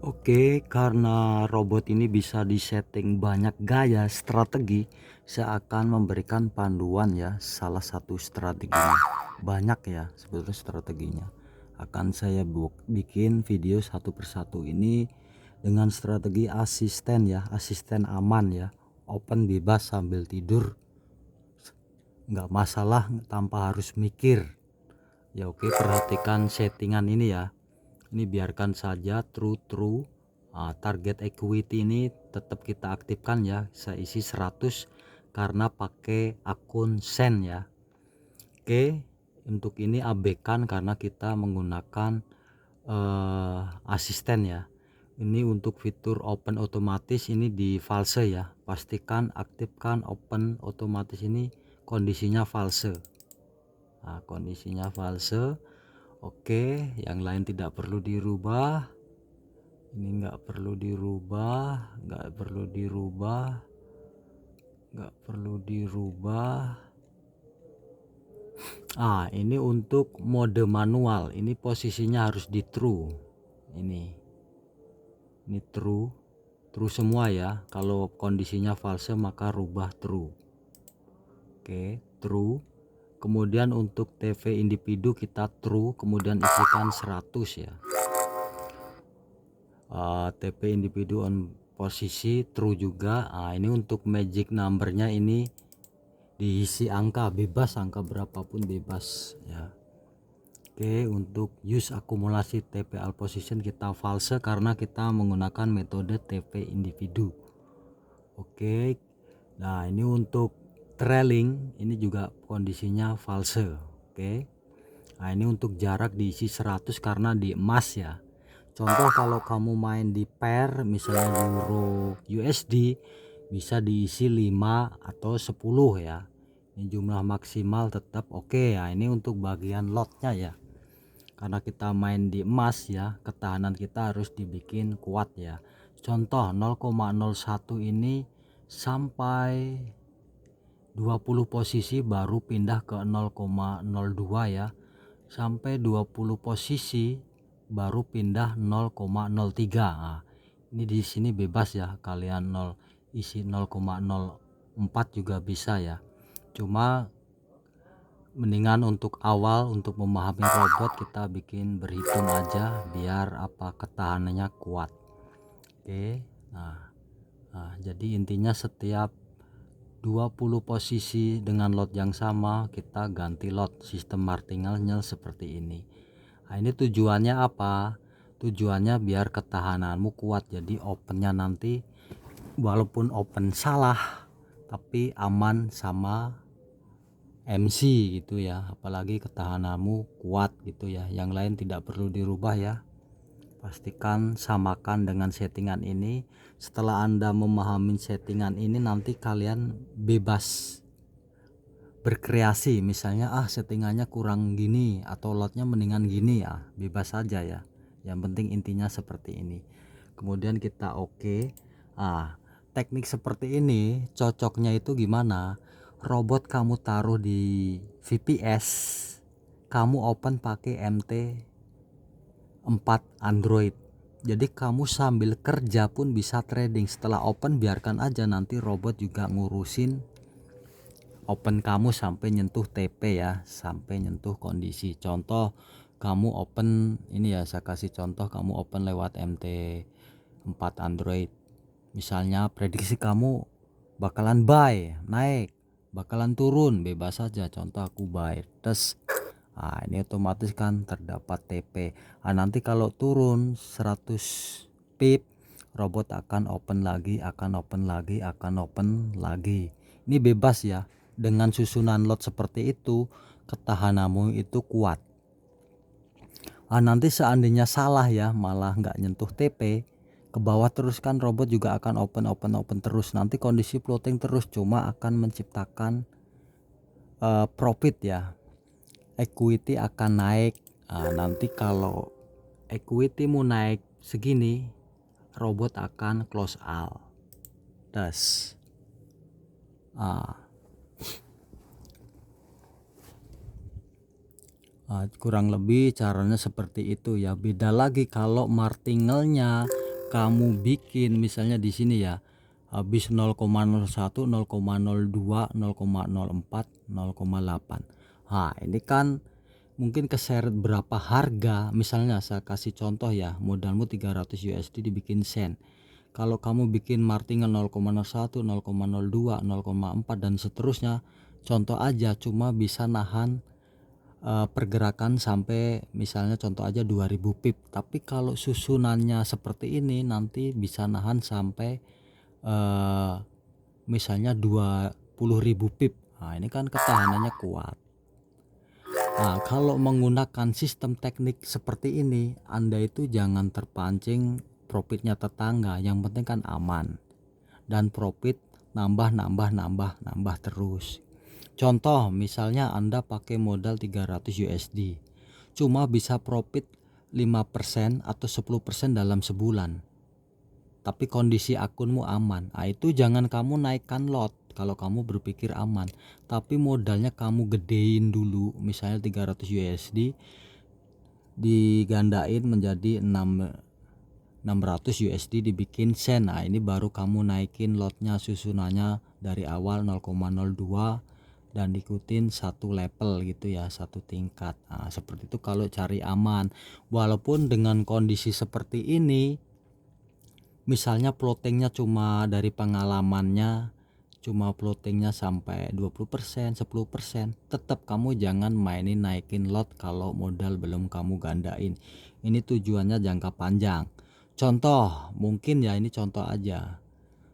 Oke, karena robot ini bisa disetting banyak gaya strategi, saya akan memberikan panduan ya, salah satu strateginya. Banyak ya sebetulnya strateginya. Akan saya bikin video satu persatu ini dengan strategi asisten ya, asisten aman ya. Open bebas sambil tidur, nggak masalah tanpa harus mikir. Ya oke, perhatikan settingan ini ya. Ini biarkan saja true. Target equity ini tetap kita aktifkan ya, saya isi 100 karena pakai akun Sen ya. Oke, untuk ini abaikan karena kita menggunakan asisten ya. Ini untuk fitur open otomatis ini di false ya, pastikan aktifkan open otomatis ini kondisinya false. Kondisinya false. Oke, yang lain tidak perlu dirubah. Ini nggak perlu dirubah. Ini untuk mode manual, ini posisinya harus di true. Ini true semua ya. Kalau kondisinya false maka rubah true. Oke, true. Kemudian untuk TV individu kita true, kemudian isikan 100 ya. TP individu on posisi true juga. Ini untuk magic numbernya ini diisi angka bebas, angka berapapun bebas ya. Oke, untuk use akumulasi TP all position kita false karena kita menggunakan metode TP individu. Oke, nah ini untuk trailing ini juga kondisinya false. Oke, nah ini untuk jarak diisi 100 karena di emas ya. Contoh kalau kamu main di pair misalnya euro USD bisa diisi 5 atau 10 ya. Ini jumlah maksimal tetap oke ya. Ini untuk bagian lotnya ya, karena kita main di emas ya, ketahanan kita harus dibikin kuat ya. Contoh 0,01 ini sampai 20 posisi baru pindah ke 0,02 ya, sampai 20 posisi baru pindah 0,03. Ini di sini bebas ya, kalian isi 0,04 juga bisa ya. Cuma mendingan untuk awal, untuk memahami robot kita bikin berhitung aja biar ketahanannya kuat. Oke, jadi intinya setiap 20 posisi dengan lot yang sama kita ganti lot, sistem martingale seperti ini. Ini tujuannya apa? Tujuannya biar ketahananmu kuat, jadi opennya nanti walaupun open salah tapi aman sama MC gitu ya, apalagi ketahananmu kuat gitu ya. Yang lain tidak perlu dirubah ya, pastikan samakan dengan settingan ini. Setelah Anda memahami settingan ini nanti kalian bebas berkreasi, misalnya settingannya kurang gini atau lotnya mendingan gini ya, bebas saja ya. Yang penting intinya seperti ini. Kemudian kita oke. Teknik seperti ini cocoknya itu gimana? Robot kamu taruh di VPS, kamu open pakai MT4 Android. Jadi kamu sambil kerja pun bisa trading. Setelah open biarkan aja, nanti robot juga ngurusin open kamu sampai nyentuh TP ya, sampai nyentuh kondisi. Contoh kamu open ini ya, saya kasih contoh, kamu open lewat MT4 Android. Misalnya prediksi kamu bakalan buy naik, bakalan turun bebas saja, contoh aku buy terus. Ini otomatis kan terdapat TP. Nanti kalau turun 100 pip robot akan open lagi, akan open lagi. Ini bebas ya. Dengan susunan lot seperti itu ketahananmu itu kuat. Nanti seandainya salah ya, malah nggak nyentuh TP ke bawah terus, kan robot juga akan open terus. Nanti kondisi floating terus, cuma akan menciptakan profit ya, equity akan naik. Nanti kalau equity mu naik segini, robot akan close out. Kurang lebih caranya seperti itu ya. Beda lagi kalau martingale-nya kamu bikin misalnya di sini ya habis 0,01, 0,02, 0,04, 0,8. Nah, ini kan mungkin keseret berapa harga. Misalnya saya kasih contoh ya, modalmu 300 USD dibikin sen. Kalau kamu bikin martingale 0,01, 0,02, 0,4 dan seterusnya, contoh aja cuma bisa nahan pergerakan sampai misalnya contoh aja 2000 pip. Tapi kalau susunannya seperti ini nanti bisa nahan sampai misalnya 20.000 pip. Nah, ini kan ketahanannya kuat. Nah, kalau menggunakan sistem teknik seperti ini, Anda itu jangan terpancing profitnya tetangga. Yang penting kan aman dan profit nambah terus. Contoh misalnya Anda pakai modal 300 USD, cuma bisa profit 5% atau 10% dalam sebulan, tapi kondisi akunmu aman. Nah, itu jangan kamu naikkan lot kalau kamu berpikir aman, tapi modalnya kamu gedein dulu. Misalnya 300 USD digandain menjadi 600 USD dibikin sen. Nah, ini baru kamu naikin lotnya, susunannya dari awal 0,02 dan ikutin satu level gitu ya, satu tingkat. Nah, seperti itu kalau cari aman. Walaupun dengan kondisi seperti ini, misalnya plottingnya cuma dari pengalamannya cuma plottingnya sampai 20%, 10%, tetap kamu jangan mainin naikin lot kalau modal belum kamu gandain. Ini tujuannya jangka panjang. Contoh mungkin ya, ini contoh aja.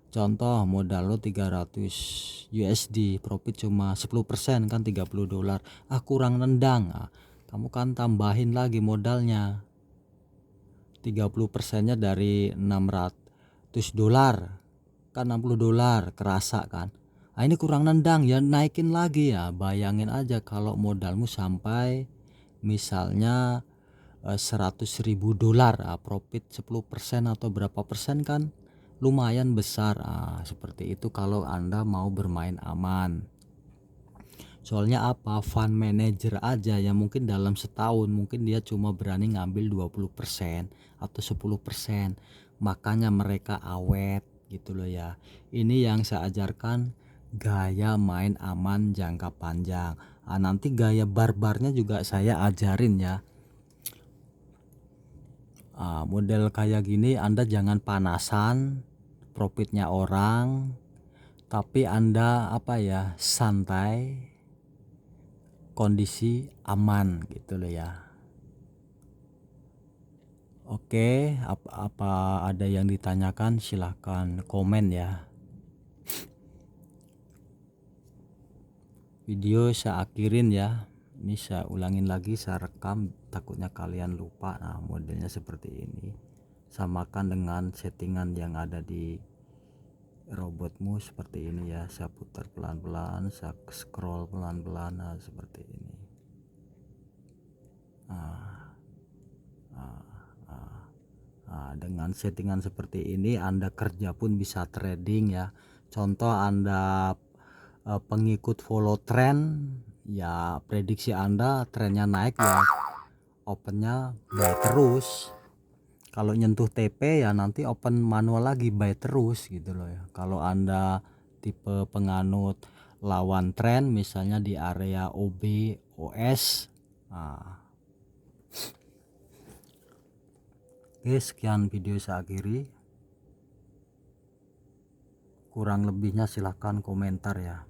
Contoh modal lo 300 USD, profit cuma 10% kan 30 dolar. Kurang nendang. Kamu kan tambahin lagi modalnya. 30%-nya dari 600 dolar. Kan 60 dolar, kerasa kan. Ini kurang nendang ya, naikin lagi ya. Bayangin aja kalau modalmu sampai misalnya 100.000 dolar, profit 10% atau berapa persen kan lumayan besar. Seperti itu kalau Anda mau bermain aman. Soalnya apa, fund manager aja yang mungkin dalam setahun mungkin dia cuma berani ngambil 20% atau 10%, makanya mereka awet gitu loh ya. Ini yang saya ajarkan, gaya main aman jangka panjang. Nanti gaya barbarnya juga saya ajarin ya. Model kayak gini Anda jangan panasan profitnya orang, tapi Anda santai, kondisi aman gitu loh ya. Oke, apa ada yang ditanyakan, silahkan komen ya. Video saya akhirin ya. Ini saya ulangin lagi, saya rekam, takutnya kalian lupa. Nah, modelnya seperti ini. Samakan dengan settingan yang ada di robotmu seperti ini ya. Saya putar pelan-pelan, saya scroll pelan-pelan, nah seperti ini. Dengan settingan seperti ini Anda kerja pun bisa trading ya. Contoh Anda pengikut follow trend ya, prediksi Anda trennya naik ya, opennya buy terus. Kalau nyentuh TP ya nanti open manual lagi, buy terus gitu loh ya. Kalau Anda tipe penganut lawan tren misalnya di area OB OS. Oke, sekian video saya akhiri. Kurang lebihnya silahkan komentar ya.